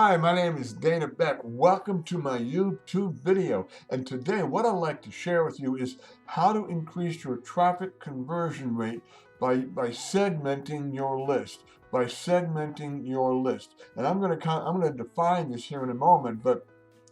Hi, my name is Dana Beck. Welcome to my YouTube video. And today what I'd like to share with you is how to increase your traffic conversion rate by segmenting your list. By segmenting your list. And I'm going to define this here in a moment, but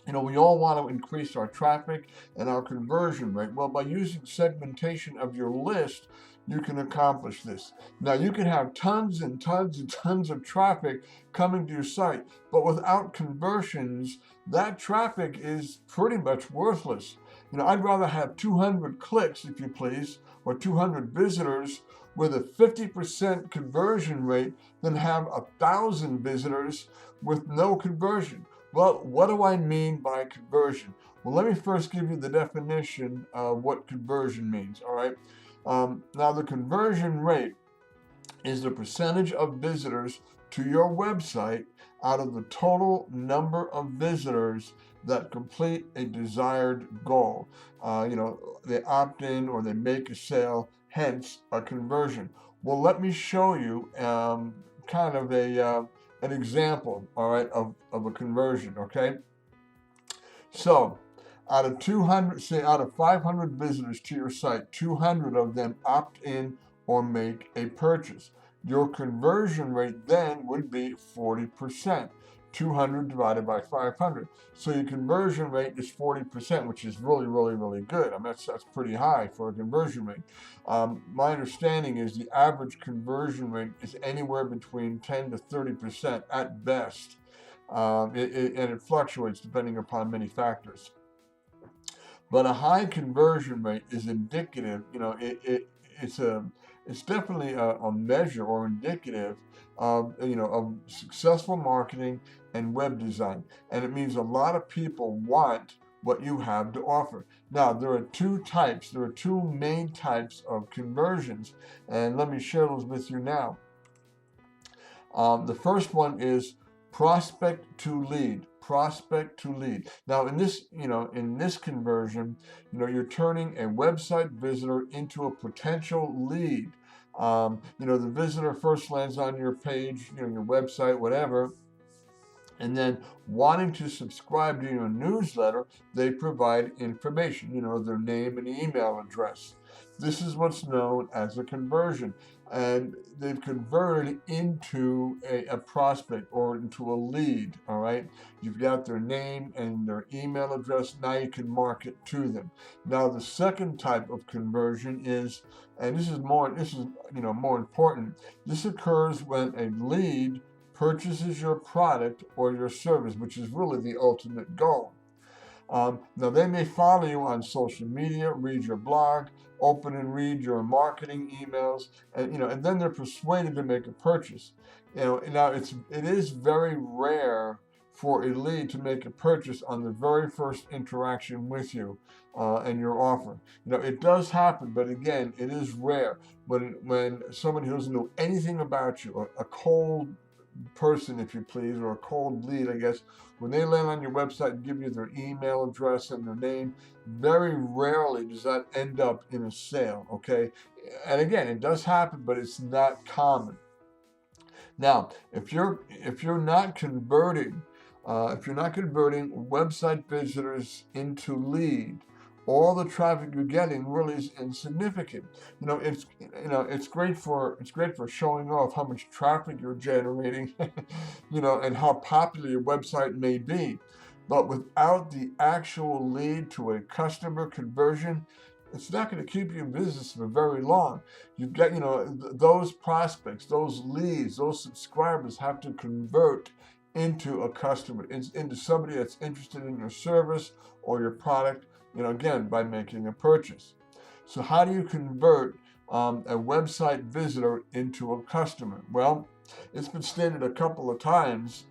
we all want to increase our traffic and our conversion rate. Well, by using segmentation of your list, you can accomplish this. Now, you can have tons and tons and tons of traffic coming to your site, but without conversions, that traffic is pretty much worthless. I'd rather have 200 clicks, if you please, or 200 visitors with a 50% conversion rate than have 1,000 visitors with no conversion. Well, what do I mean by conversion? Well, let me first give you the definition of what conversion means, all right? Now, the conversion rate is the percentage of visitors to your website out of the total number of visitors that complete a desired goal. They opt in or they make a sale, hence a conversion. Well, let me show you kind of an example, all right, of a conversion, okay? So, out of 500 visitors to your site, 200 of them opt in or make a purchase. Your conversion rate then would be 40%. 200 divided by 500. So your conversion rate is 40%, which is really, really, really good. I mean, that's pretty high for a conversion rate. My understanding is the average conversion rate is anywhere between 10 to 30% at best. And it fluctuates depending upon many factors. But a high conversion rate is indicative, it's definitely a measure or indicative of successful marketing and web design. And it means a lot of people want what you have to offer. Now, there are two main types of conversions, and let me share those with you now. The first one is prospect to lead. Prospect to lead. Now, in this conversion, you're turning a website visitor into a potential lead. The visitor first lands on your page, your website, whatever, and then wanting to subscribe to your newsletter, they provide information, their name and email address. This is what's known as a conversion, and they've converted into a prospect or into a lead, all right? You've got their name and their email address. Now you can market to them. Now, the second type of conversion is, and this is more important, this occurs when a lead purchases your product or your service, which is really the ultimate goal. Now, they may follow you on social media, read your blog, open and read your marketing emails, and then they're persuaded to make a purchase. Now it is very rare for a lead to make a purchase on the very first interaction with you and your offer. It does happen, but again, it is rare. When somebody who doesn't know anything about you, a cold person, if you please, or a cold lead, I guess, when they land on your website and give you their email address and their name, very rarely does that end up in a sale, okay? And again, it does happen, but it's not common. Now, if you're not converting website visitors into lead, all the traffic you're getting really is insignificant. It's great for showing off how much traffic you're generating, and how popular your website may be. But without the actual lead to a customer conversion, it's not going to keep you in business for very long. You've got, those prospects, those leads, those subscribers have to convert into a customer, into somebody that's interested in your service or your product, again, by making a purchase. So how do you convert a website visitor into a customer? Well, it's been stated a couple of times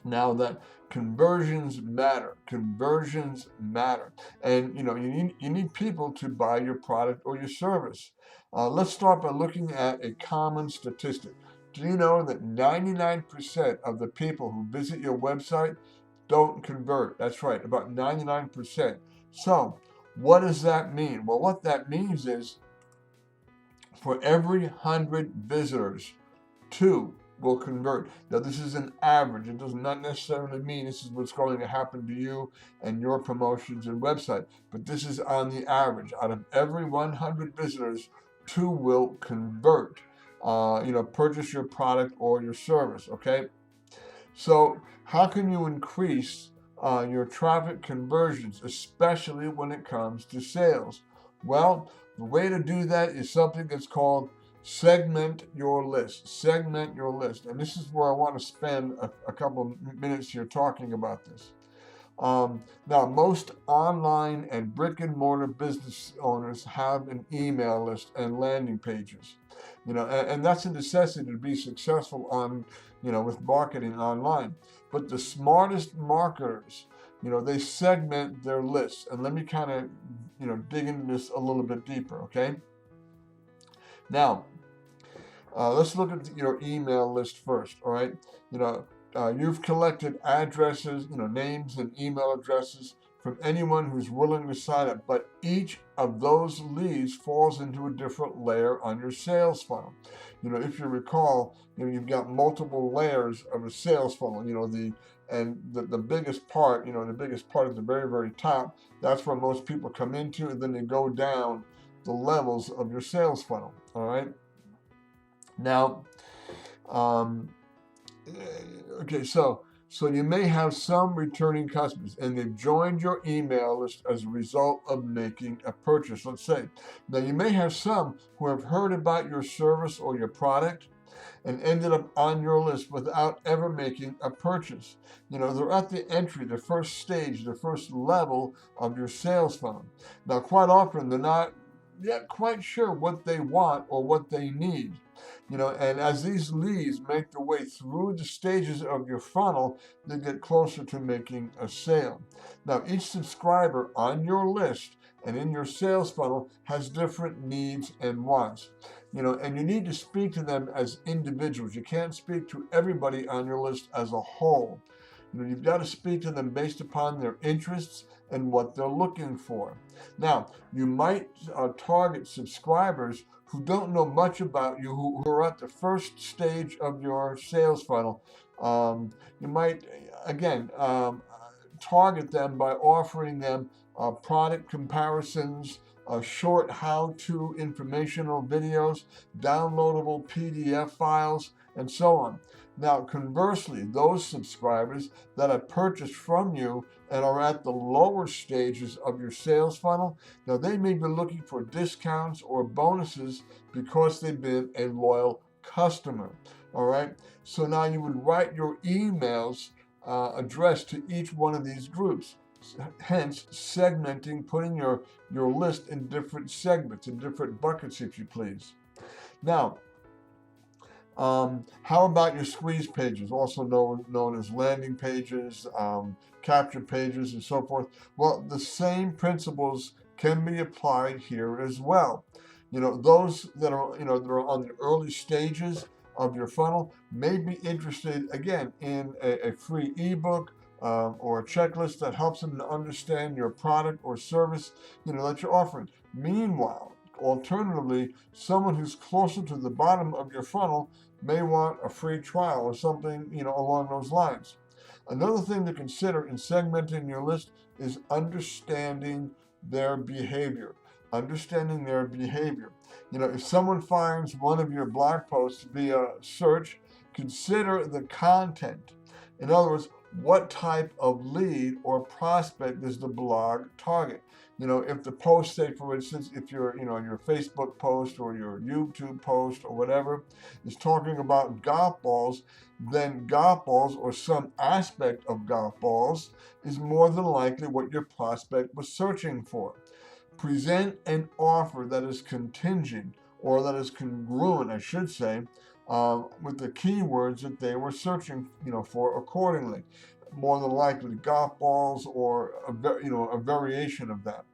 now that conversions matter. Conversions matter. And you need people to buy your product or your service. Let's start by looking at a common statistic. Do you know that 99% of the people who visit your website don't convert? That's right, about 99%. So, what does that mean? Well, what that means is for every 100 visitors, 2 will convert. Now, this is an average. It does not necessarily mean this is what's going to happen to you and your promotions and website, but this is on the average. Out of every 100 visitors, 2 will convert, purchase your product or your service, okay? So how can you increase your traffic conversions, especially when it comes to sales? Well, the way to do that is something that's called segment your list. Segment your list. And this is where I want to spend a couple of minutes here talking about this. Now, most online and brick and mortar business owners have an email list and landing pages, and that's a necessity to be successful with marketing online. But the smartest marketers, they segment their lists. And let me kind of, dig into this a little bit deeper, okay? Now, let's look at your email list first, all right? You've collected addresses, names and email addresses from anyone who's willing to sign up, but each of those leads falls into a different layer on your sales funnel. If you recall, you've got multiple layers of a sales funnel. The biggest part, the biggest part at the very, very top, that's where most people come into, and then they go down the levels of your sales funnel, all right? Now, okay, so you may have some returning customers, and they've joined your email list as a result of making a purchase, let's say. Now, you may have some who have heard about your service or your product and ended up on your list without ever making a purchase. They're at the entry, the first stage, the first level of your sales funnel. Now, quite often, they're not yet quite sure what they want or what they need. And as these leads make their way through the stages of your funnel, they get closer to making a sale. Now, each subscriber on your list and in your sales funnel has different needs and wants. And you need to speak to them as individuals. You can't speak to everybody on your list as a whole. You've got to speak to them based upon their interests and what they're looking for. Now, you might target subscribers who don't know much about you, who are at the first stage of your sales funnel. You might, again, target them by offering them product comparisons, short how-to informational videos, downloadable PDF files, and so on. Now, conversely, those subscribers that have purchased from you and are at the lower stages of your sales funnel, now they may be looking for discounts or bonuses because they've been a loyal customer. All right. So now you would write your emails addressed to each one of these groups. Hence, segmenting, putting your list in different segments, in different buckets, if you please. Now, how about your squeeze pages, also known as landing pages, capture pages, and so forth? Well, the same principles can be applied here as well. Those that are on the early stages of your funnel may be interested, again, in a free ebook or a checklist that helps them to understand your product or service, that you're offering. Meanwhile, alternatively, someone who's closer to the bottom of your funnel may want a free trial or something, along those lines. Another thing to consider in segmenting your list is understanding their behavior. Understanding their behavior. If someone finds one of your blog posts via search, consider the content. In other words, what type of lead or prospect does the blog target? If the post, say for instance, if your Facebook post or your YouTube post or whatever is talking about golf balls, then golf balls or some aspect of golf balls is more than likely what your prospect was searching for. Present an offer that is contingent, or that is congruent, I should say, with the keywords that they were searching, for accordingly. More than likely, golf balls or a variation of that.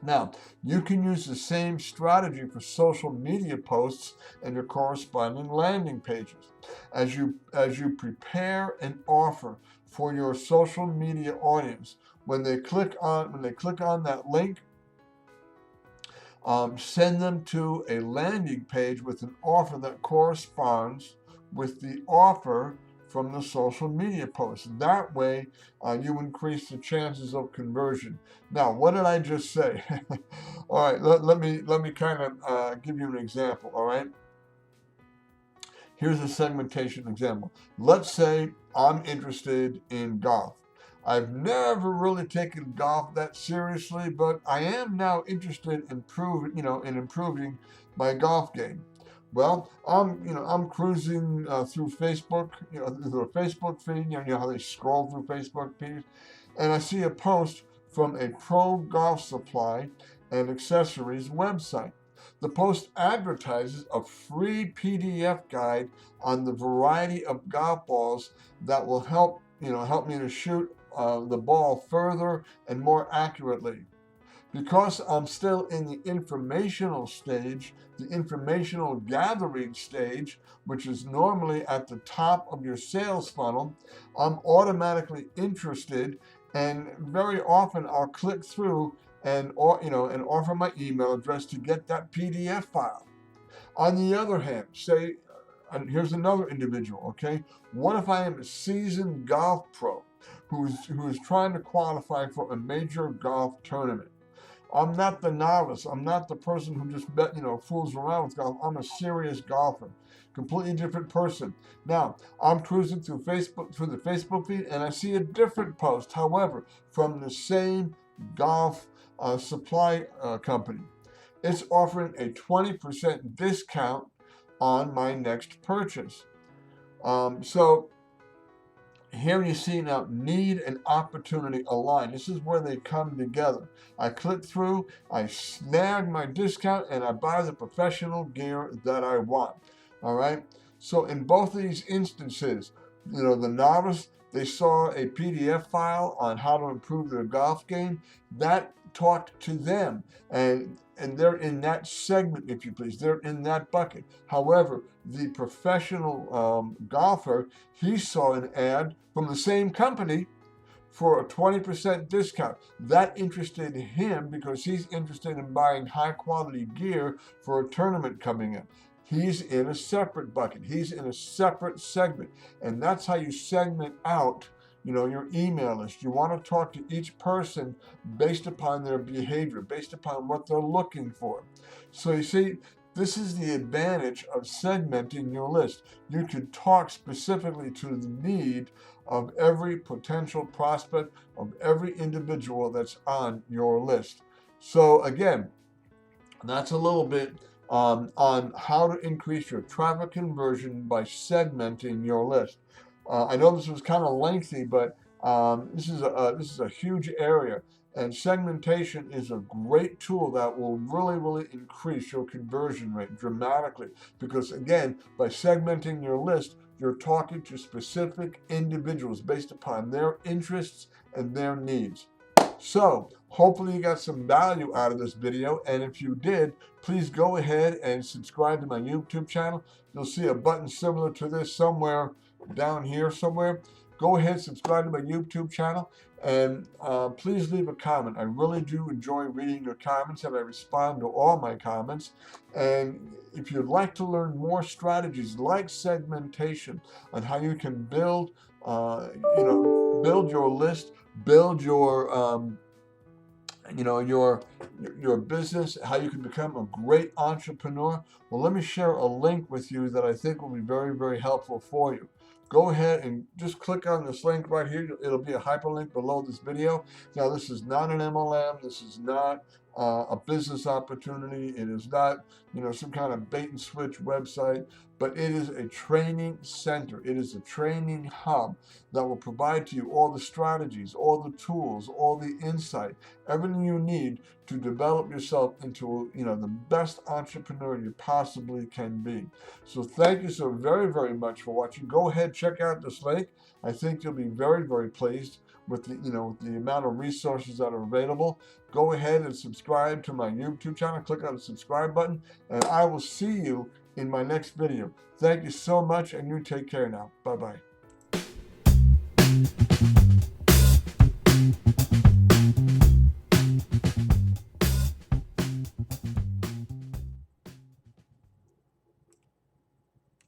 Now, you can use the same strategy for social media posts and your corresponding landing pages. As you prepare an offer for your social media audience, when they click on that link, send them to a landing page with an offer that corresponds with the offer from the social media post. That way, you increase the chances of conversion. Now, what did I just say? All right, let me kind of give you an example. All right, here's a segmentation example. Let's say I'm interested in golf. I've never really taken golf that seriously, but I am now interested in improving my golf game. Well, I'm cruising through Facebook, through a Facebook feed. You know how they scroll through Facebook feeds, and I see a post from a pro golf supply and accessories website. The post advertises a free PDF guide on the variety of golf balls that will help me to shoot the ball further and more accurately. Because I'm still in the informational stage, the informational gathering stage, which is normally at the top of your sales funnel, I'm automatically interested, and very often I'll click through and offer my email address to get that PDF file. On the other hand, say, and here's another individual, okay? What if I am a seasoned golf pro who is trying to qualify for a major golf tournament? I'm not the novice. I'm not the person who just fools around with golf. I'm a serious golfer, completely different person. Now, I'm cruising through the Facebook feed, and I see a different post, however, from the same golf supply company. It's offering a 20% discount on my next purchase. So here you see now need and opportunity align. This is where they come together. I click through, I snag my discount, and I buy the professional gear that I want. All right. So in both of these instances, the novice, they saw a PDF file on how to improve their golf game. That talked to them, and they're in that segment, if you please. They're in that bucket. However, the professional golfer, he saw an ad from the same company for a 20% discount. That interested him because he's interested in buying high quality gear for a tournament coming in. He's in a separate bucket. He's in a separate segment. And that's how you segment out your email list. You want to talk to each person based upon their behavior, based upon what they're looking for. So you see, this is the advantage of segmenting your list. You could talk specifically to the need of every potential prospect, of every individual that's on your list. So again, that's a little bit on how to increase your traffic conversion by segmenting your list. I know this was kind of lengthy, but this is a huge area, and segmentation is a great tool that will really increase your conversion rate dramatically. Because again, by segmenting your list, you're talking to specific individuals based upon their interests and their needs. So hopefully you got some value out of this video, and if you did, please go ahead and subscribe to my YouTube channel. You'll see a button similar to this somewhere down here somewhere. Go ahead, subscribe to my YouTube channel, and please leave a comment. I really do enjoy reading your comments, and I respond to all my comments. And if you'd like to learn more strategies like segmentation on how you can build your list, build your your business, how you can become a great entrepreneur, well, let me share a link with you that I think will be very helpful for you. Go ahead and just click on this link right here. It'll be a hyperlink below this video. Now, this is not an MLM. This is not a business opportunity. It is not, some kind of bait and switch website, but it is a training center. It is a training hub that will provide to you all the strategies, all the tools, all the insight, everything you need to develop yourself into, the best entrepreneur you possibly can be. So thank you so very much for watching. Go ahead, check out this link. I think you'll be very pleased with the amount of resources that are available. Go ahead and subscribe to my YouTube channel. Click on the subscribe button, and I will see you in my next video. Thank you so much, and you take care now. Bye-bye.